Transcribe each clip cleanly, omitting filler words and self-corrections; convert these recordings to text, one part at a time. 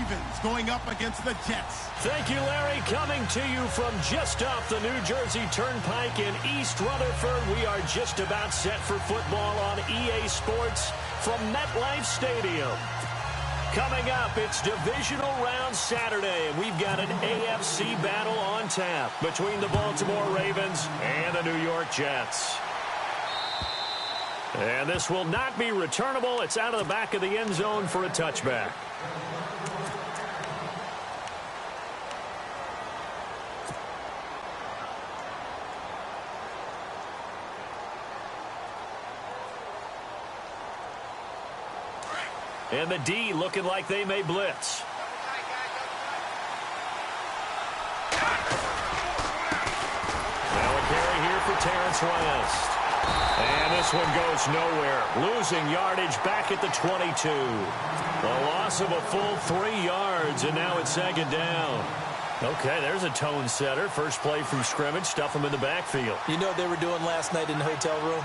Ravens going up against the Jets. Thank you, Larry. Coming to you from just off the New Jersey Turnpike in East Rutherford, we are just about set for football on EA Sports from MetLife Stadium. Coming up, it's Divisional Round Saturday, and we've got an AFC battle on tap between the Baltimore Ravens and the New York Jets. And this will not be returnable. It's out of the back of the end zone for a touchback. And the D looking like they may blitz. Now a carry here for Terrence West. And this one goes nowhere. Losing yardage back at the 22. A loss of a full 3 yards, and now it's second down. Okay, there's a tone setter. First play from scrimmage, stuff them in the backfield. You know what they were doing last night in the hotel room?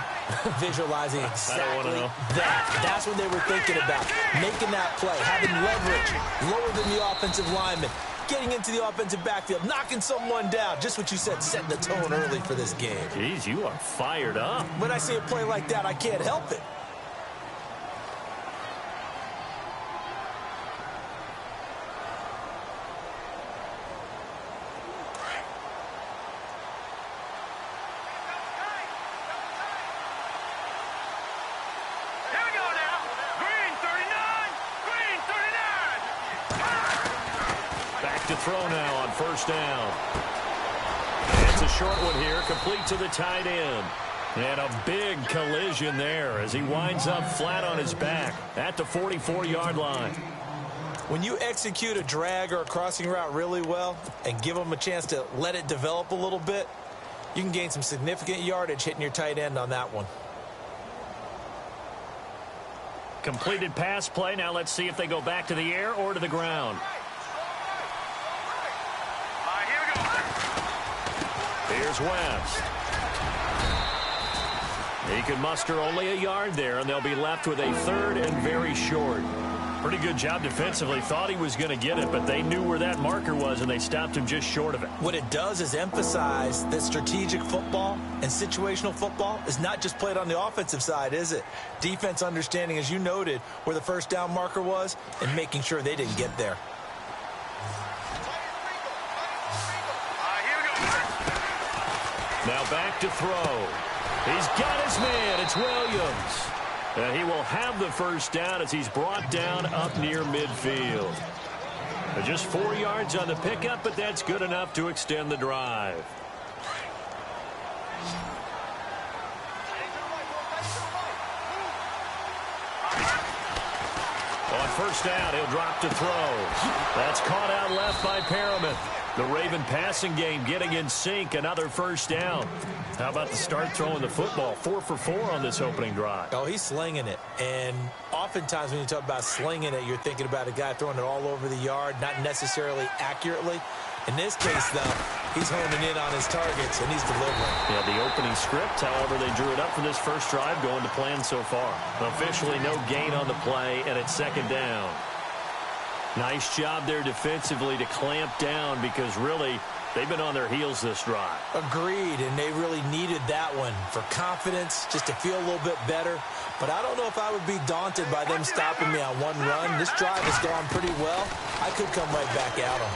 Visualizing exactly that. That's what they were thinking about. Making that play, having leverage, lower than the offensive lineman, getting into the offensive backfield, knocking someone down. Just what you said, setting the tone early for this game. Jeez, you are fired up. When I see a play like that, I can't help it. To throw now on first down. And it's a short one here, complete to the tight end. And a big collision there as he winds up flat on his back at the 44-yard line. When you execute a drag or a crossing route really well and give them a chance to let it develop a little bit, you can gain some significant yardage hitting your tight end on that one. Completed pass play. Now let's see if they go back to the air or to the ground. Here's West. He can muster only a yard there, and they'll be left with a third and very short. Pretty good job defensively. Thought he was going to get it, but they knew where that marker was, and they stopped him just short of it. What it does is emphasize that strategic football and situational football is not just played on the offensive side, is it? Defense understanding, as you noted, where the first down marker was and making sure they didn't get there. Now back to throw. He's got his man. It's Williams. And he will have the first down as he's brought down up near midfield. Just 4 yards on the pickup, but that's good enough to extend the drive. On first down, he'll drop to throw. That's caught out left by Perriman. The Raven passing game getting in sync. Another first down. How about the start throwing the football? 4 for 4 on this opening drive. Oh, he's slinging it. And oftentimes when you talk about slinging it, you're thinking about a guy throwing it all over the yard, not necessarily accurately. In this case, though, he's honing in on his targets, and he's delivering. Yeah, the opening script, however, they drew it up for this first drive, going to plan so far. Officially no gain on the play, and it's second down. Nice job there defensively to clamp down because really they've been on their heels this drive. Agreed, and they really needed that one for confidence, just to feel a little bit better. But I don't know if I would be daunted by them stopping me on one run. This drive has gone pretty well. I could come right back at them.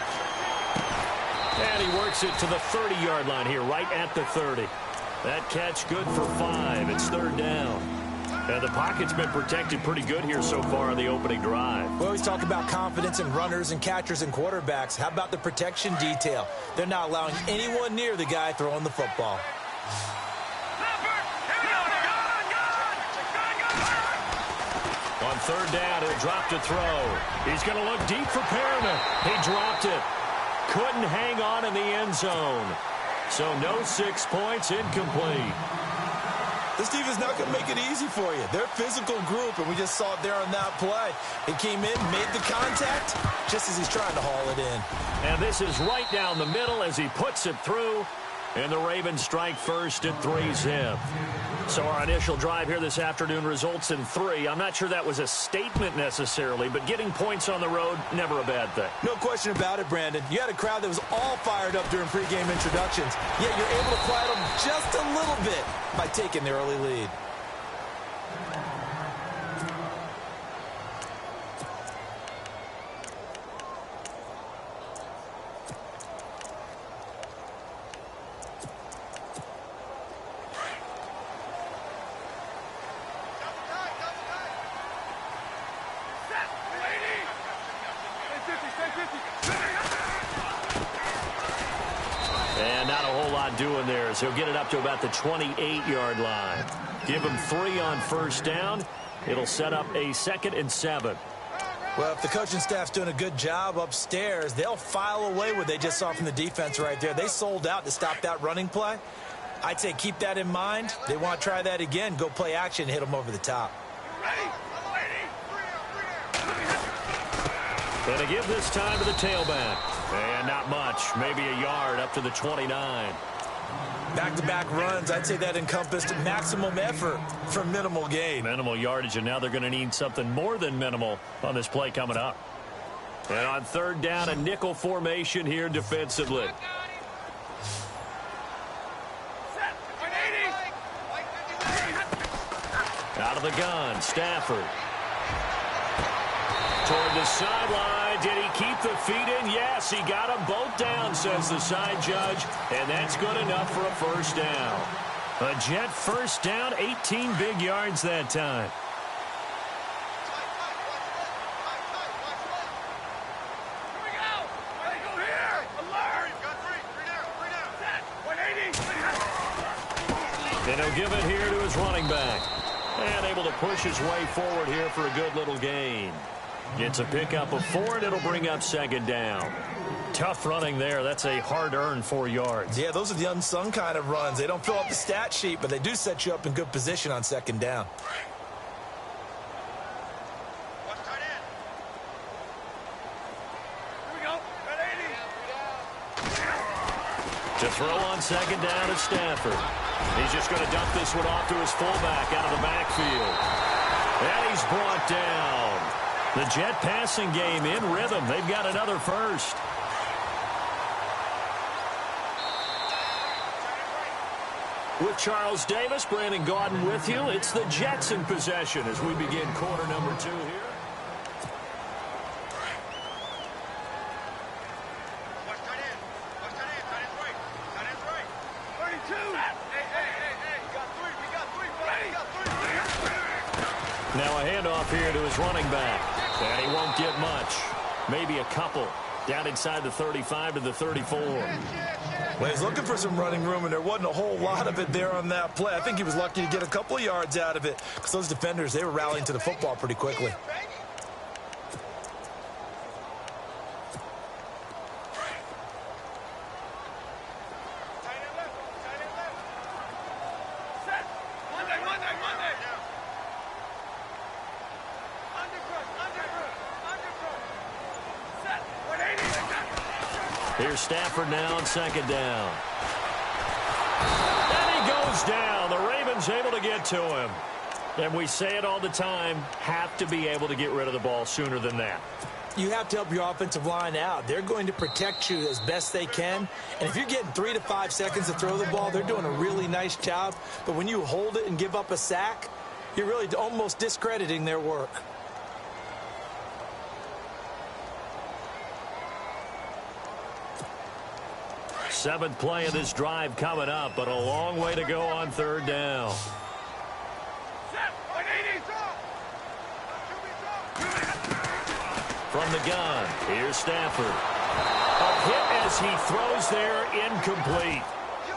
And he works it to the 30-yard line here, right at the 30. That catch good for 5. It's third down. And the pocket's been protected pretty good here so far on the opening drive. We always talk about confidence in runners and catchers and quarterbacks. How about the protection detail? They're not allowing anyone near the guy throwing the football. On third down, he'll drop to throw. He's going to look deep for Perriman. He dropped it. Couldn't hang on in the end zone. So no 6 points, incomplete. This defense is not going to make it easy for you. They're a physical group, and we just saw it there on that play. He came in, made the contact, just as he's trying to haul it in. And this is right down the middle as he puts it through. And the Ravens strike first at 3-zip. So our initial drive here this afternoon results in 3. I'm not sure that was a statement necessarily, but getting points on the road, never a bad thing. No question about it, Brandon. You had a crowd that was all fired up during pregame introductions, yet you're able to quiet them just a little bit by taking the early lead. And not a whole lot doing there, so he'll get it up to about the 28-yard line. Give him 3 on first down. It'll set up a 2nd and 7. Well, if the coaching staff's doing a good job upstairs, they'll file away what they just saw from the defense right there. They sold out to stop that running play. I'd say keep that in mind. They want to try that again. Go play action, hit them over the top. And a give this time to the tailback. And not much. Maybe a yard up to the 29. Back-to-back runs, I'd say that encompassed maximum effort for minimal gain. Minimal yardage, and now they're going to need something more than minimal on this play coming up. And on third down, a nickel formation here defensively. Out of the gun, Stafford. Toward the sideline. Did he keep the feet in? Yes, he got them both down, says the side judge. And that's good enough for a first down. A Jet first down, 18 big yards that time. And he'll give it here to his running back. And able to push his way forward here for a good little gain. Gets a pickup of 4, and it'll bring up 2nd down. Tough running there. That's a hard-earned 4 yards. Yeah, those are the unsung kind of runs. They don't fill up the stat sheet, but they do set you up in good position on 2nd down. To throw on 2nd down is Stafford. He's just going to dump this one off to his fullback out of the backfield. And he's brought down. The Jet passing game in rhythm. They've got another first. With Charles Davis, Brandon Gaudin with you. It's the Jets in possession as we begin quarter number 2 here. Now a handoff here to his running back. And he won't get much. Maybe a couple. Down inside the 35 to the 34. Well, he's looking for some running room, and there wasn't a whole lot of it there on that play. I think he was lucky to get a couple of yards out of it because those defenders, they were rallying to the football pretty quickly. Here's Stafford now on 2nd down. And he goes down. The Ravens able to get to him. And we say it all the time, have to be able to get rid of the ball sooner than that. You have to help your offensive line out. They're going to protect you as best they can. And if you're getting 3 to 5 seconds to throw the ball, they're doing a really nice job. But when you hold it and give up a sack, you're really almost discrediting their work. Seventh play of this drive coming up, but a long way to go on 3rd down. From the gun, here's Stafford. A hit as he throws there, incomplete.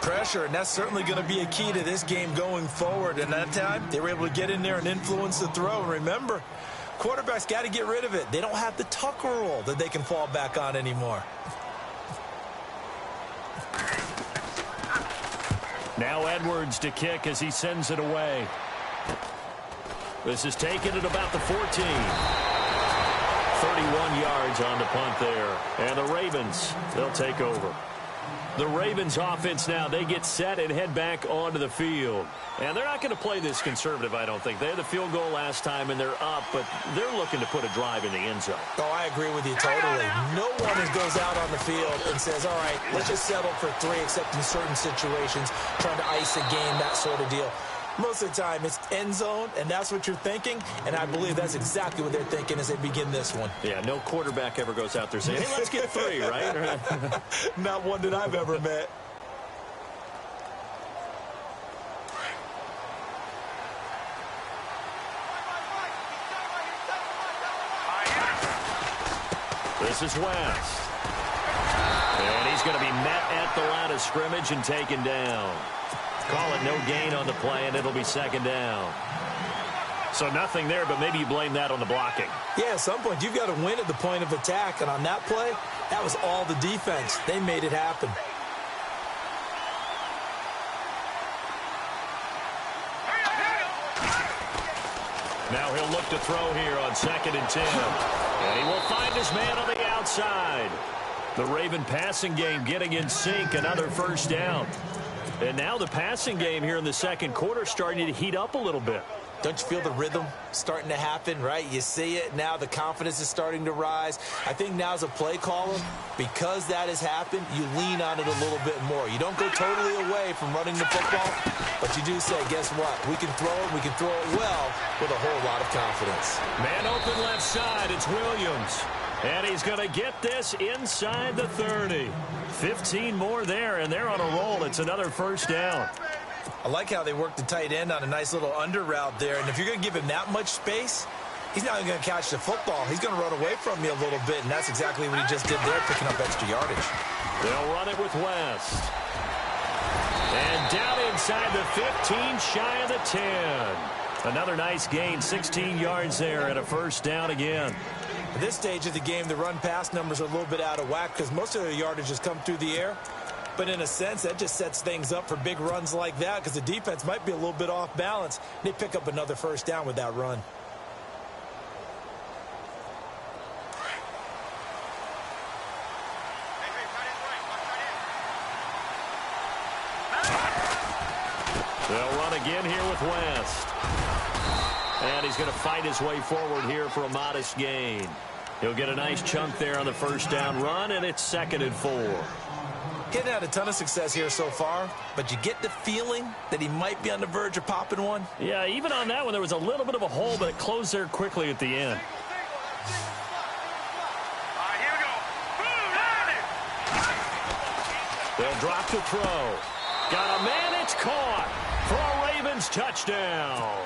Pressure, and that's certainly going to be a key to this game going forward. And that time, they were able to get in there and influence the throw. And remember, quarterbacks got to get rid of it. They don't have the tuck rule that they can fall back on anymore. Now Edwards to kick as he sends it away. This is taken at about the 14. 31 yards on the punt there. And the Ravens, they'll take over. The Ravens offense now, they get set and head back onto the field. And they're not going to play this conservative, I don't think. They had the field goal last time, and they're up, but they're looking to put a drive in the end zone. Oh, I agree with you totally. No one goes out on the field and says, all right, let's just settle for 3, except in certain situations, trying to ice a game, that sort of deal. Most of the time, it's end zone, and that's what you're thinking, and I believe that's exactly what they're thinking as they begin this one. Yeah, no quarterback ever goes out there saying, hey, let's get 3, right? Not one that I've ever met. This is West. And he's going to be met at the line of scrimmage and taken down. Call it no gain on the play, and it'll be second down. So nothing there, but maybe you blame that on the blocking. Yeah, at some point, you've got to win at the point of attack. And on that play, that was all the defense. They made it happen. Now he'll look to throw here on 2nd and 10. And he will find his man on the outside. The Raven passing game getting in sync, another first down. And now the passing game here in the second quarter starting to heat up a little bit. Don't you feel the rhythm starting to happen, right? You see it now. The confidence is starting to rise. I think now as a play caller, because that has happened, you lean on it a little bit more. You don't go totally away from running the football, but you do say, guess what? We can throw it. We can throw it well with a whole lot of confidence. Man open left side. It's Williams. And he's going to get this inside the 30. 15 more there, and they're on a roll. It's another first down. I like how they worked the tight end on a nice little under route there. And if you're going to give him that much space, he's not going to catch the football. He's going to run away from you a little bit, and that's exactly what he just did there, picking up extra yardage. They'll run it with West. And down inside the 15, shy of the 10. Another nice gain, 16 yards there, and a first down again. At this stage of the game, the run-pass numbers are a little bit out of whack because most of their yardage has come through the air. But in a sense, that just sets things up for big runs like that because the defense might be a little bit off balance. They pick up another first down with that run. They'll run again here with West. And he's going to fight his way forward here for a modest gain. He'll get a nice chunk there on the first down run, and it's 2nd and 4. Getting had a ton of success here so far, but you get the feeling that he might be on the verge of popping one. Yeah, even on that one, there was a little bit of a hole, but it closed there quickly at the end. They'll drop to throw. Got a man, it's caught for a Ravens touchdown.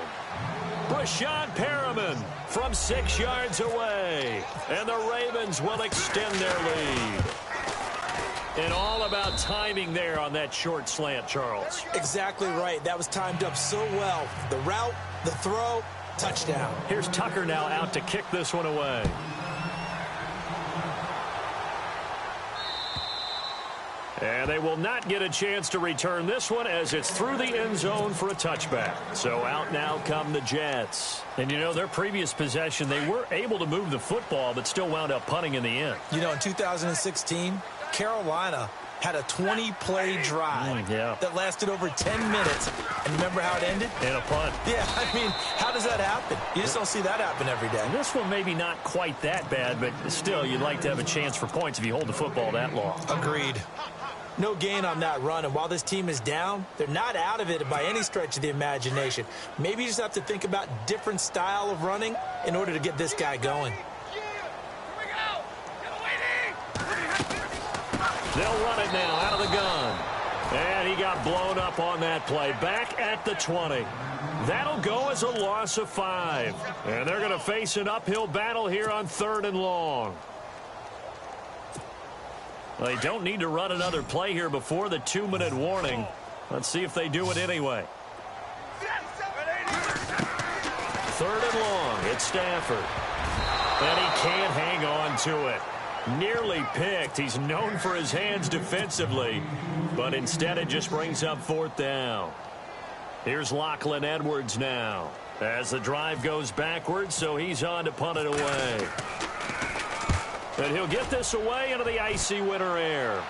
Brashad Perriman from 6 yards away. And the Ravens will extend their lead. And all about timing there on that short slant, Charles. Exactly right. That was timed up so well. The route, the throw, touchdown. Here's Tucker now out to kick this one away. And they will not get a chance to return this one as it's through the end zone for a touchback. So out now come the Jets. And, you know, their previous possession, they were able to move the football but still wound up punting in the end. You know, in 2016, Carolina had a 20-play drive that lasted over 10 minutes. And remember how it ended? In a punt. Yeah, I mean, how does that happen? You just don't see that happen every day. This one maybe not quite that bad, but still, you'd like to have a chance for points if you hold the football that long. Agreed. No gain on that run, and while this team is down, they're not out of it by any stretch of the imagination. Maybe you just have to think about different style of running in order to get this guy going. They'll run it now out of the gun. And he got blown up on that play. Back at the 20. That'll go as a loss of 5. And they're going to face an uphill battle here on 3rd and long. They don't need to run another play here before the 2-minute warning. Let's see if they do it anyway. 3rd and long. It's Stafford. And he can't hang on to it. Nearly picked. He's known for his hands defensively. But instead it just brings up 4th down. Here's Lachlan Edwards now. As the drive goes backwards, so he's on to punt it away. And he'll get this away into the icy winter air.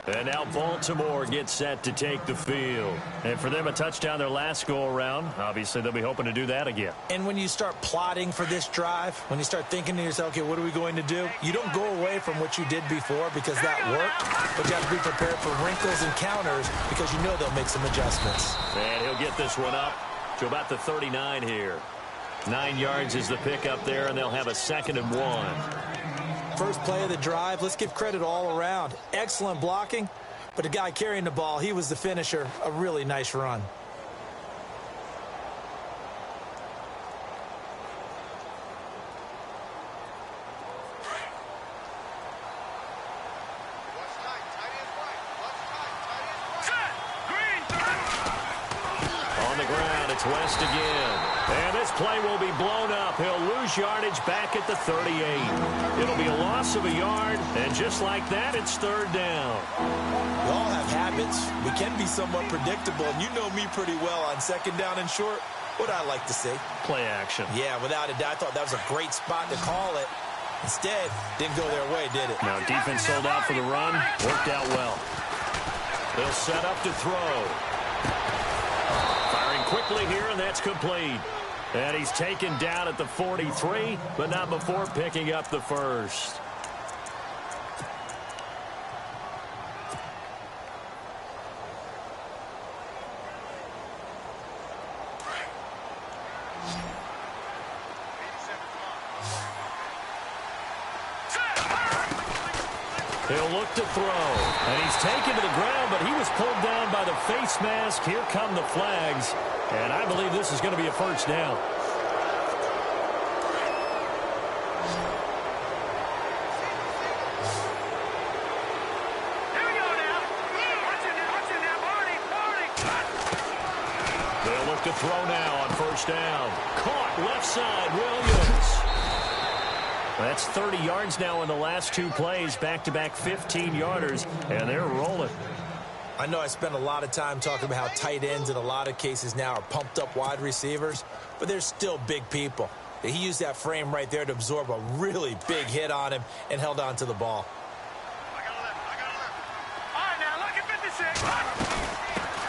And now Baltimore gets set to take the field. And for them, a touchdown their last go-around. Obviously, they'll be hoping to do that again. And when you start plotting for this drive, when you start thinking to yourself, okay, what are we going to do? You don't go away from what you did before because that worked, but you have to be prepared for wrinkles and counters because you know they'll make some adjustments. And he'll get this one up to about the 39 here. 9 yards is the pickup there, and they'll have a 2nd and 1. First play of the drive, let's give credit all around. Excellent blocking, but the guy carrying the ball, he was the finisher. A really nice run. On the ground, it's West again. And this play will be blown up. He'll lose yardage back at the 38. It'll be a loss of a yard, and just like that, it's 3rd down. We all have habits. We can be somewhat predictable, and you know me pretty well on 2nd down and short. What I like to see. Play action. Yeah, without a doubt, I thought that was a great spot to call it. Instead, didn't go their way, did it? Now defense sold out for the run. Worked out well. They'll set up to throw. Firing quickly here, and that's complete. And he's taken down at the 43, but not before picking up the first. He'll look to throw, and he's taken to the ground, but he was pulled down by the face mask. Here come the flags, and I believe this is going to be a 1st down. Here we go now. Watch it now, Barney. They'll look to throw now on 1st down. Caught left side, Williams. That's 30 yards now in the last 2 plays, back-to-back 15-yarders, and they're rolling. I know I spent a lot of time talking about how tight ends in a lot of cases now are pumped-up wide receivers, but they're still big people. He used that frame right there to absorb a really big hit on him and held on to the ball. I got a left. All right, now, look at 56.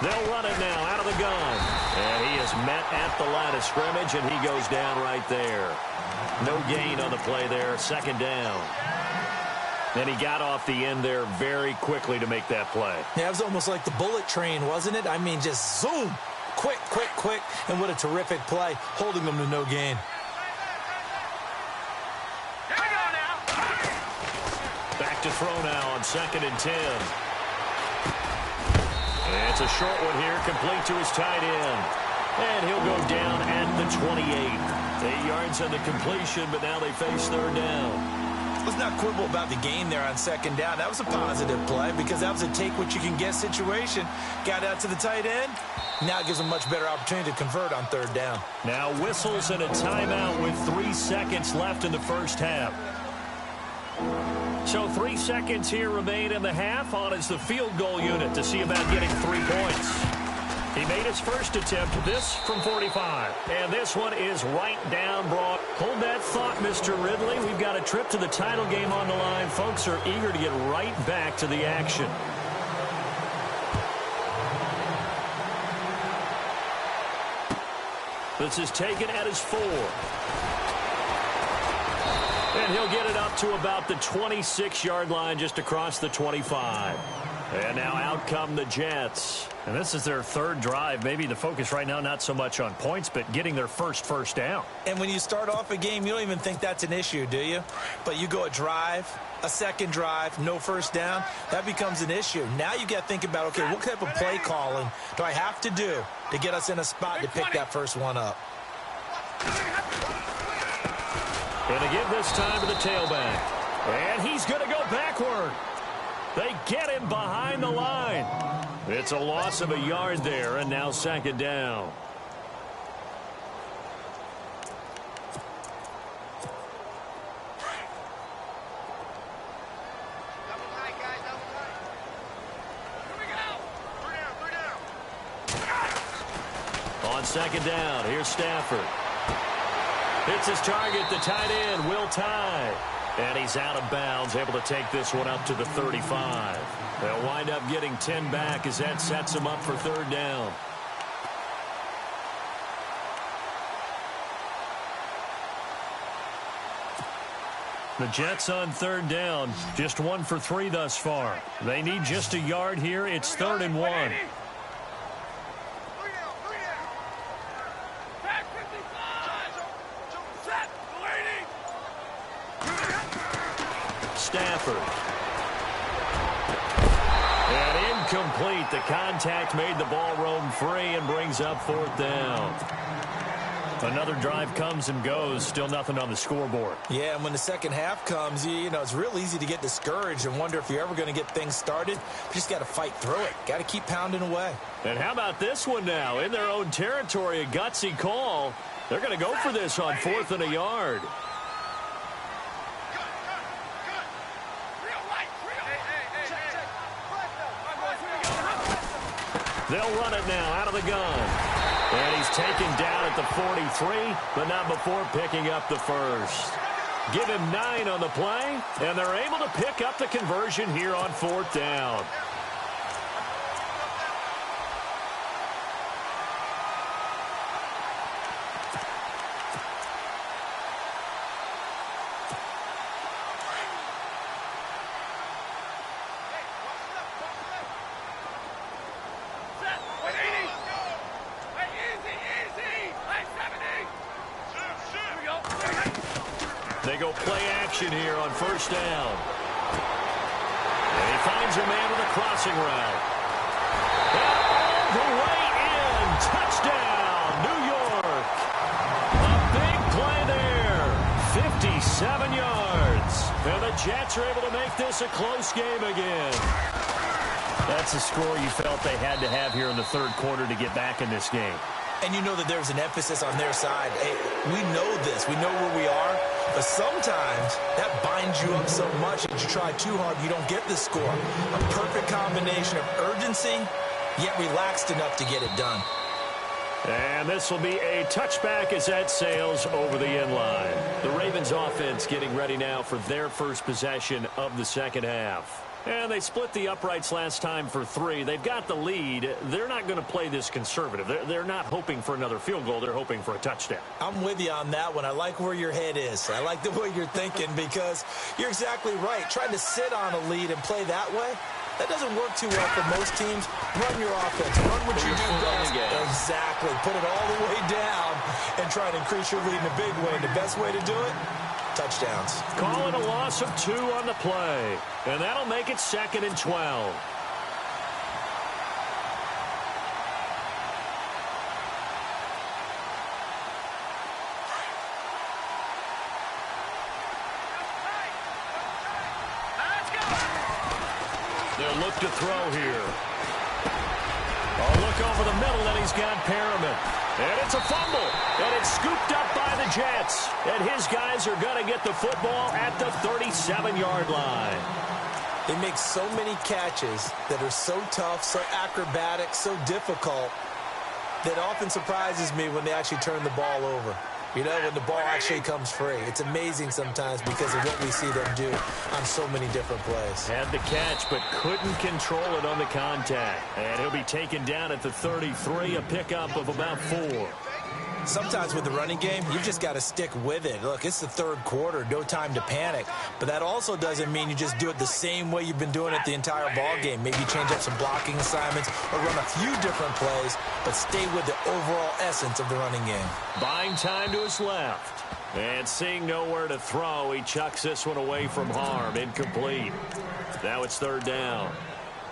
They'll run it now out of the gun. And he is met at the line of scrimmage, and he goes down right there. No gain on the play there, 2nd down. And he got off the end there very quickly to make that play. Yeah, it was almost like the bullet train, wasn't it? I mean, just zoom. Quick, quick, quick. And what a terrific play, holding them to no gain. Here we go now. Back to throw now on 2nd and 10. And it's a short one here, complete to his tight end. And he'll go down at the 28. 8 yards on the completion, but now they face 3rd down. Let's not quibble about the gain there on 2nd down. That was a positive play because that was a take-what-you-can-get situation. Got out to the tight end. Now it gives them a much better opportunity to convert on 3rd down. Now whistles and a timeout with 3 seconds left in the 1st half. So 3 seconds here remain in the half. On is the field goal unit to see about getting 3 points. He made his first attempt, this from 45. And this one is right down broad. Hold that thought, Mr. Ridley. We've got a trip to the title game on the line. Folks are eager to get right back to the action. This is taken at his 4. And he'll get it up to about the 26-yard line just across the 25. And now out come the Jets. And this is their 3rd drive. Maybe the focus right now not so much on points, but getting their first down. And when you start off a game, you don't even think that's an issue, do you? But you go a drive, a 2nd drive, no 1st down, that becomes an issue. Now you got to think about, okay, what type of play calling do I have to do to get us in a spot to pick that first one up? Going to give this time to the tailback. And he's going to go backward. They get him behind the line. It's a loss of a yard there, and now 2nd down. Double tight, guys, double tight. Here we go. 3 down. On 2nd down, here's Stafford. Hits his target, the tight end, Will Tye. And he's out of bounds, able to take this one up to the 35. They'll wind up getting 10 back as that sets him up for third down. The Jets on third down, just 1 for 3 thus far. They need just a yard here. It's 3rd and 1. Stafford. And incomplete. The contact made the ball roam free and brings up 4th down. Another drive comes and goes. Still nothing on the scoreboard. Yeah, and when the second half comes, you know, it's real easy to get discouraged and wonder if you're ever going to get things started. You just got to fight through it. Got to keep pounding away. And how about this one now? In their own territory, a gutsy call. They're going to go for this on 4th and a yard. They'll run it now out of the gun. And he's taken down at the 43, but not before picking up the first. Give him 9 on the play, and they're able to pick up the conversion here on 4th down. They go play action here on 1st down. And he finds a man with a crossing route. And all the way in. Touchdown, New York. A big play there. 57 yards. And the Jets are able to make this a close game again. That's a score you felt they had to have here in the 3rd quarter to get back in this game. And you know that there's an emphasis on their side. Hey, we know this. We know where we are. But sometimes that binds you up so much that you try too hard, you don't get the score. A perfect combination of urgency, yet relaxed enough to get it done. And this will be a touchback as that sails over the end line. The Ravens offense getting ready now for their first possession of the second half. And they split the uprights last time for 3. They've got the lead. They're not going to play this conservative. They're not hoping for another field goal. They're hoping for a touchdown. I'm with you on that one. I like where your head is. I like the way you're thinking because you're exactly right. Trying to sit on a lead and play that way, that doesn't work too well for most teams. Run your offense. Run what you do best. Exactly. Put it all the way down and try to increase your lead in a big way. And the best way to do it, touchdowns. Call it a loss of 2 on the play. And that'll make it 2nd and 12. They'll look to throw here. A look over the middle, and he's got Perriman. And it's a fumble. And it's scooped up by the Jets. And his guys are going to get the football at the 37-yard line. They make so many catches that are so tough, so acrobatic, so difficult that often surprises me when they actually turn the ball over. You know, when the ball actually comes free. It's amazing sometimes because of what we see them do on so many different plays. Had the catch, but couldn't control it on the contact. And he'll be taken down at the 33, a pickup of about 4. Sometimes with the running game, you just got to stick with it. Look, it's the 3rd quarter, no time to panic. But that also doesn't mean you just do it the same way you've been doing it the entire ball game. Maybe change up some blocking assignments or run a few different plays, but stay with the overall essence of the running game. Buying time to his left. And seeing nowhere to throw, he chucks this one away from harm. Incomplete. Now it's 3rd down.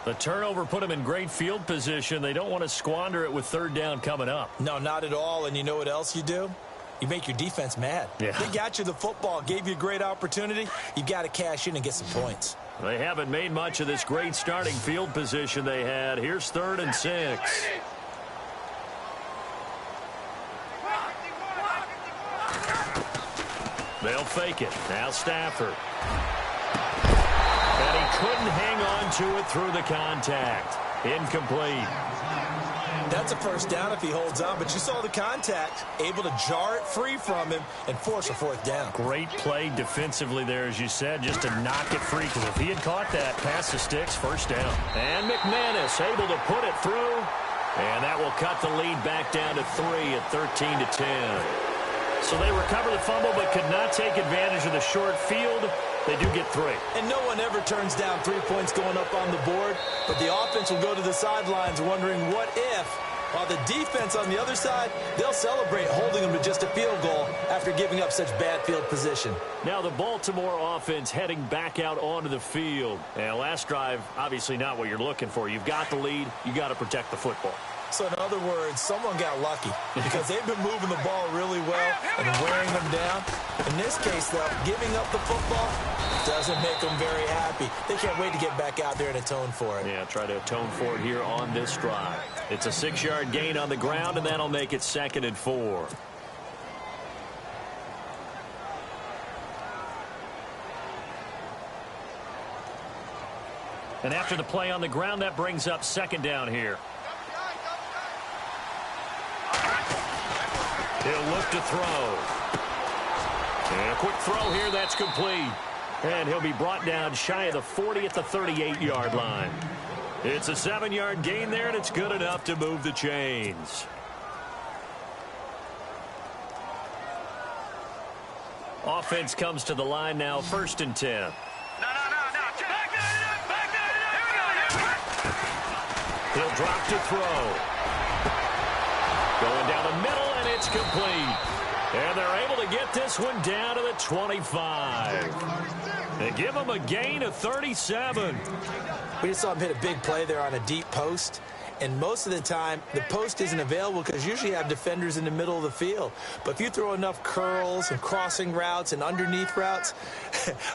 The turnover put them in great field position. They don't want to squander it with 3rd down coming up. No, not at all. And you know what else you do? You make your defense mad. Yeah. They got you the football, gave you a great opportunity. You got to cash in and get some points. They haven't made much of this great starting field position they had. Here's 3rd and 6. They'll fake it. Now Stafford. And he couldn't hang on to it through the contact. Incomplete. That's a first down if he holds on, but you saw the contact, able to jar it free from him and force a fourth down. Great play defensively there, as you said, just to knock it free, because if he had caught that, pass the sticks, first down. And McManus able to put it through, and that will cut the lead back down to 3 at 13-10. So they recover the fumble but could not take advantage of the short field. They do get 3. And no one ever turns down 3 points going up on the board, but the offense will go to the sidelines wondering what if, while the defense on the other side, they'll celebrate holding them to just a field goal after giving up such bad field position. Now the Baltimore offense heading back out onto the field. And last drive, obviously not what you're looking for. You've got the lead. You got to protect the football. So in other words, someone got lucky because they've been moving the ball really well and wearing them down. In this case, though, giving up the football doesn't make them very happy. They can't wait to get back out there and atone for it. Yeah, try to atone for it here on this drive. It's a 6-yard gain on the ground, and that'll make it 2nd and 4. And after the play on the ground, that brings up 2nd down here. He'll look to throw. And a quick throw here, that's complete. And he'll be brought down shy of the 40 at the 38-yard line. It's a 7-yard gain there, and it's good enough to move the chains. Offense comes to the line now, 1st and 10. No. He'll drop to throw. Going down the middle, and it's complete. And they're able to get this one down to the 25. They give him a gain of 37. We just saw him hit a big play there on a deep post. And most of the time, the post isn't available because usually you have defenders in the middle of the field. But if you throw enough curls and crossing routes and underneath routes,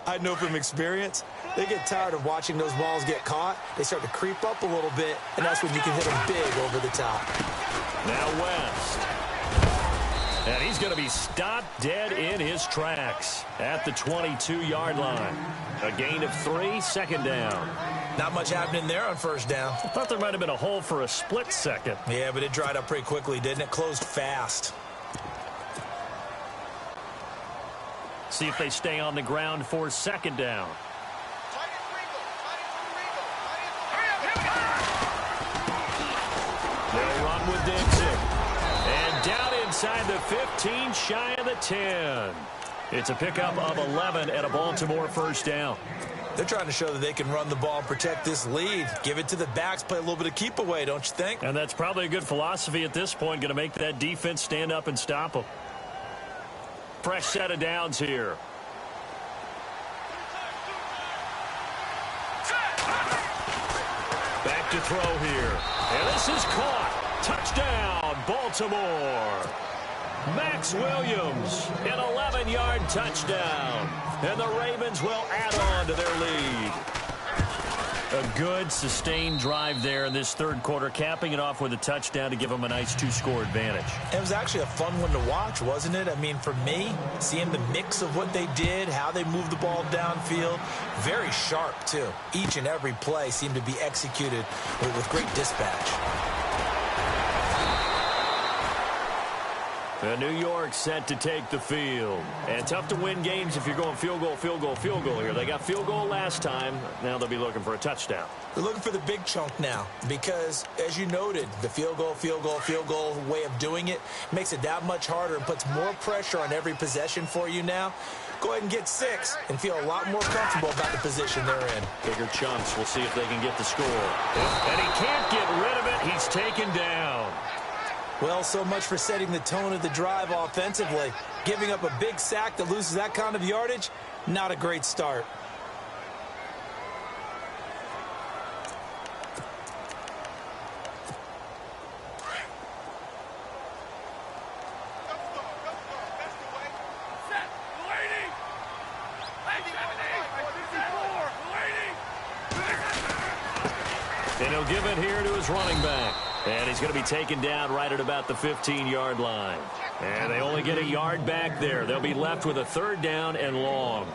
I know from experience, they get tired of watching those balls get caught. They start to creep up a little bit, and that's when you can hit them big over the top. Now West. And he's going to be stopped dead in his tracks at the 22-yard line. A gain of 3, 2nd down. Not much happening there on 1st down. I thought there might have been a hole for a split second. Yeah, but it dried up pretty quickly, didn't it? Closed fast. See if they stay on the ground for 2nd down. They'll run with Dixon. And down inside the 15, shy of the 10. It's a pickup of 11 and a Baltimore 1st down. They're trying to show that they can run the ball and protect this lead. Give it to the backs, play a little bit of keep away, don't you think? And that's probably a good philosophy at this point, going to make that defense stand up and stop them. Fresh set of downs here. Back to throw here. And this is caught. Touchdown, Baltimore. Max Williams, an 11-yard touchdown. And the Ravens will add on to their lead. A good, sustained drive there in this 3rd quarter, capping it off with a touchdown to give them a nice 2-score advantage. It was actually a fun one to watch, wasn't it? I mean, for me, seeing the mix of what they did, how they moved the ball downfield, very sharp, too. Each and every play seemed to be executed with great dispatch. New York set to take the field. And tough to win games if you're going field goal here. They got field goal last time. Now they'll be looking for a touchdown. They're looking for the big chunk now because, as you noted, the field goal way of doing it makes it that much harder and puts more pressure on every possession for you now. Go ahead and get 6 and feel a lot more comfortable about the position they're in. Bigger chunks. We'll see if they can get the score. And he can't get rid of it. He's taken down. Well, so much for setting the tone of the drive offensively. Giving up a big sack that loses that kind of yardage, not a great start. And he'll give it here to his running back. And he's going to be taken down right at about the 15-yard line. And they only get a yard back there. They'll be left with a 3rd down and long.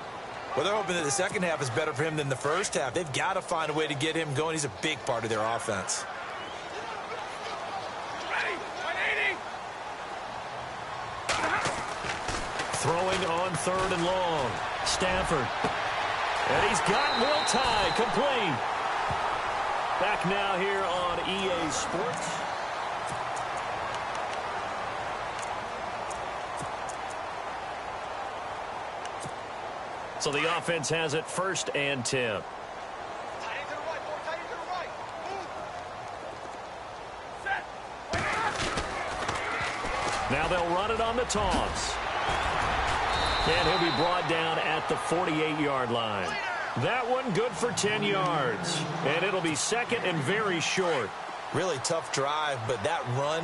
Well, they're hoping that the second half is better for him than the first half. They've got to find a way to get him going. He's a big part of their offense. Throwing on 3rd and long. Stafford. And he's got Will Tye complete. Back now here on EA Sports. So the offense has it 1st and 10. Now they'll run it on the toss. And he'll be brought down at the 48-yard line. That one good for 10 yards. And it'll be 2nd and very short. Really tough drive, but that run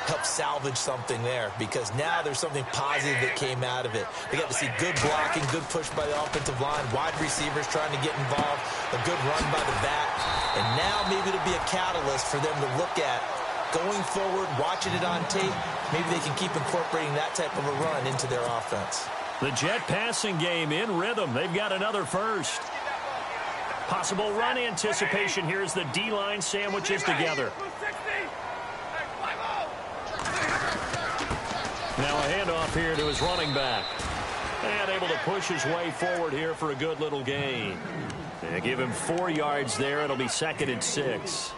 helped salvage something there because now there's something positive that came out of it. They got to see good blocking, good push by the offensive line, wide receivers trying to get involved, a good run by the back. And now maybe it'll be a catalyst for them to look at going forward, watching it on tape. Maybe they can keep incorporating that type of a run into their offense. The Jet passing game in rhythm. They've got another first. Possible run anticipation here as the D-line sandwiches together. Now a handoff here to his running back. And able to push his way forward here for a good little gain. And give him 4 yards there. It'll be 2nd and 6.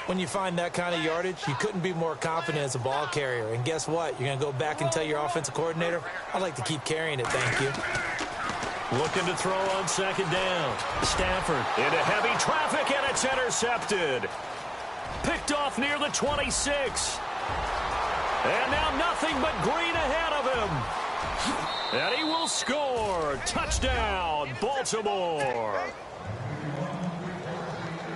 When you find that kind of yardage, you couldn't be more confident as a ball carrier. And guess what? You're going to go back and tell your offensive coordinator, I'd like to keep carrying it, thank you. Looking to throw on 2nd down. Stafford into heavy traffic, and it's intercepted. Picked off near the 26. And now nothing but green ahead of him. And he will score. Touchdown, Baltimore.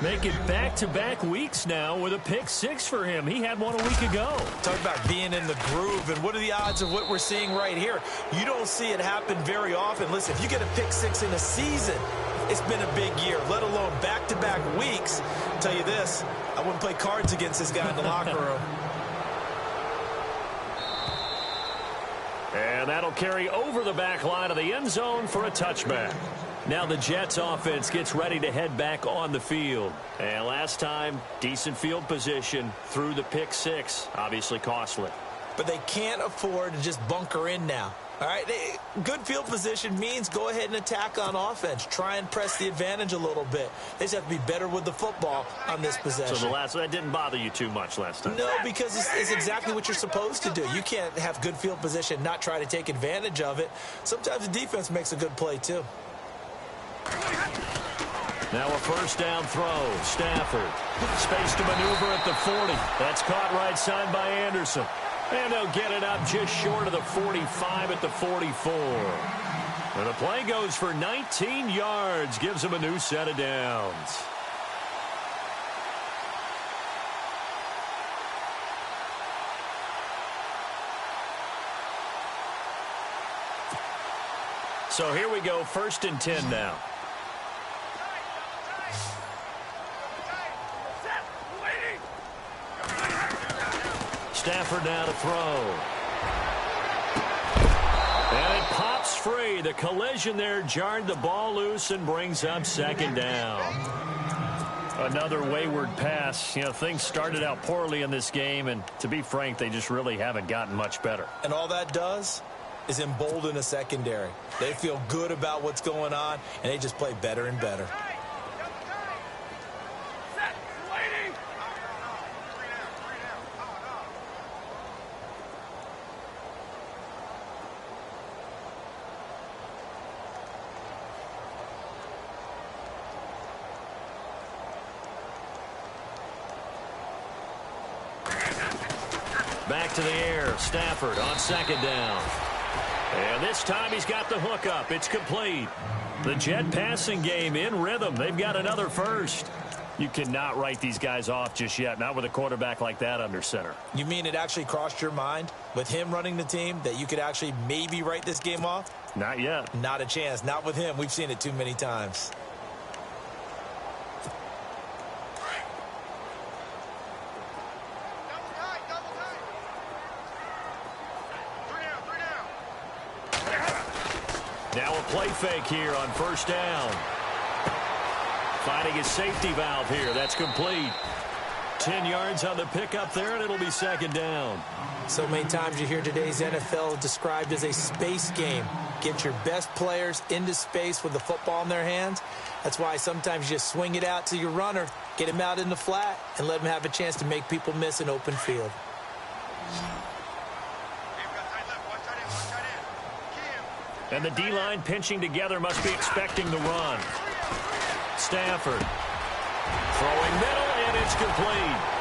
Make it back-to-back weeks now with a pick 6 for him. He had one a week ago. Talk about being in the groove, and what are the odds of what we're seeing right here? You don't see it happen very often. Listen, if you get a pick 6 in a season, it's been a big year, let alone back-to-back weeks. I'll tell you this, I wouldn't play cards against this guy in the locker room. And that'll carry over the back line of the end zone for a touchback. Now the Jets offense gets ready to head back on the field. And last time, decent field position through the pick 6. Obviously costly. But they can't afford to just bunker in now. All right, good field position means go ahead and attack on offense. Try and press the advantage a little bit. They just have to be better with the football on this possession. So that didn't bother you too much last time? No, because it's exactly what you're supposed to do. You can't have good field position, not try to take advantage of it. Sometimes the defense makes a good play, too. Now a 1st down throw. Stafford. Space to maneuver at the 40. That's caught right side by Anderson. And they'll get it up just short of the 45 at the 44. And the play goes for 19 yards. Gives him a new set of downs. So here we go, 1st and 10 now. Stafford now to throw. And it pops free. The collision there jarred the ball loose and brings up 2nd down. Another wayward pass. You know, things started out poorly in this game, and to be frank, they just really haven't gotten much better. And all that does is embolden a secondary. They feel good about what's going on, and they just play better and better. Back to the air. Stafford on 2nd down. And this time he's got the hook up. It's complete. The Jet passing game in rhythm. They've got another first. You cannot write these guys off just yet, not with a quarterback like that under center. You mean it actually crossed your mind with him running the team that you could actually maybe write this game off? Not yet. Not a chance. Not with him. We've seen it too many times. Now a play fake here on 1st down. Finding his safety valve here. That's complete. 10 yards on the pickup there, and it'll be 2nd down. So many times you hear today's NFL described as a space game. Get your best players into space with the football in their hands. That's why sometimes you just swing it out to your runner, get him out in the flat, and let him have a chance to make people miss an open field. And the D-line pinching together must be expecting the run. Stafford throwing middle, and it's complete.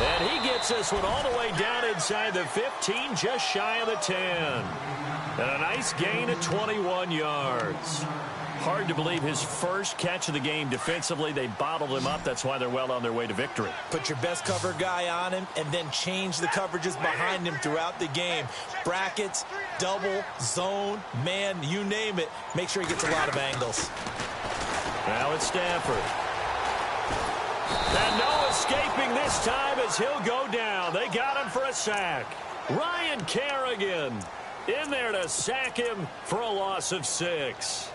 And he gets this one all the way down inside the 15, just shy of the 10. And a nice gain of 21 yards. Hard to believe his first catch of the game defensively. They bottled him up. That's why they're well on their way to victory. Put your best cover guy on him and then change the coverages behind him throughout the game. Brackets, double, zone, man, you name it. Make sure he gets a lot of angles. Now it's Stafford. And no escaping this time as he'll go down. They got him for a sack. Ryan Kerrigan in there to sack him for a loss of 6.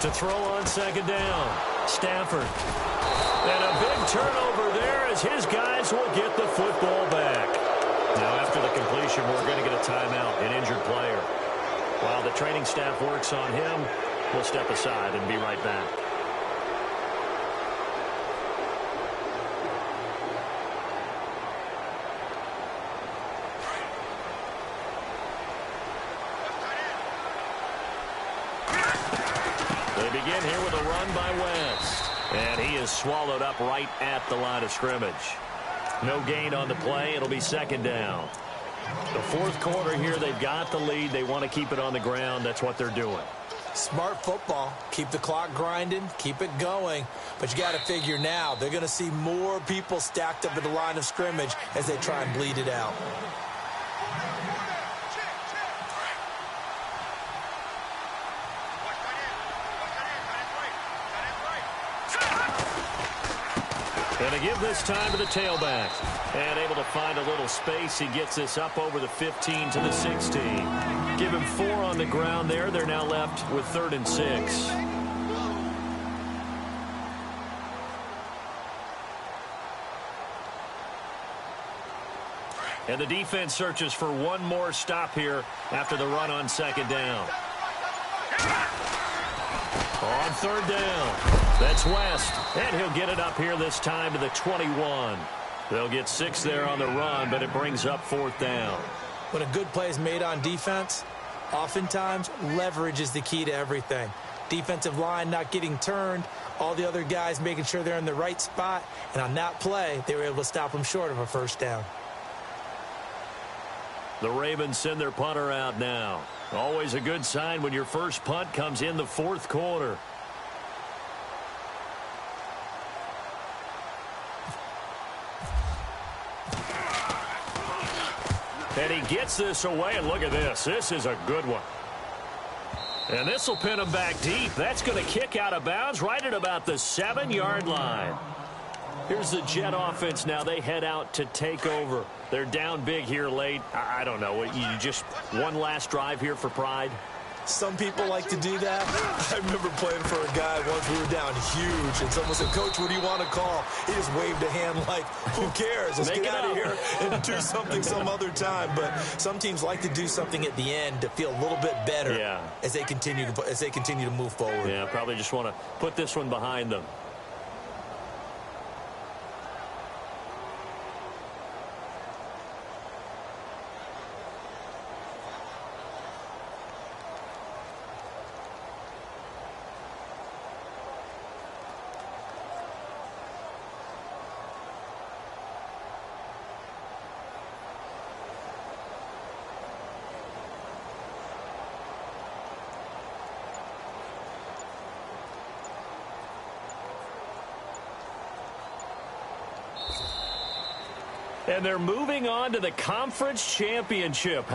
To throw on second down. Stafford. And a big turnover there as his guys will get the football back. Now after the completion, we're going to get a timeout, an injured player. While the training staff works on him, we'll step aside and be right back. Begin here with a run by West. And he is swallowed up right at the line of scrimmage. No gain on the play. It'll be second down. The fourth quarter here, they've got the lead. They want to keep it on the ground. That's what they're doing. Smart football. Keep the clock grinding. Keep it going. But you got to figure now, they're going to see more people stacked up at the line of scrimmage as they try and bleed it out. Going to give this time to the tailback. And able to find a little space. He gets this up over the 15 to the 16. Give him 4 on the ground there. They're now left with 3rd and 6. And the defense searches for one more stop here after the run on second down. On 3rd down. That's West, and he'll get it up here this time to the 21. They'll get 6 there on the run, but it brings up 4th down. When a good play is made on defense, oftentimes leverage is the key to everything. Defensive line not getting turned, all the other guys making sure they're in the right spot, and on that play, they were able to stop them short of a first down. The Ravens send their punter out now. Always a good sign when your first punt comes in the 4th quarter. And he gets this away, and look at this. This is a good one. And this will pin him back deep. That's going to kick out of bounds right at about the 7-yard line. Here's the Jet offense now. They head out to take over. They're down big here late. I don't know. You just one last drive here for pride? Some people like to do that. I remember playing for a guy once. We were down huge, and someone said, "Coach, what do you want to call?" He just waved a hand like, who cares? Let's get out of here and do something some other time. But some teams like to do something at the end to feel a little bit better as they continue to move forward. Yeah, probably just want to put this one behind them. And they're moving on to the conference championship.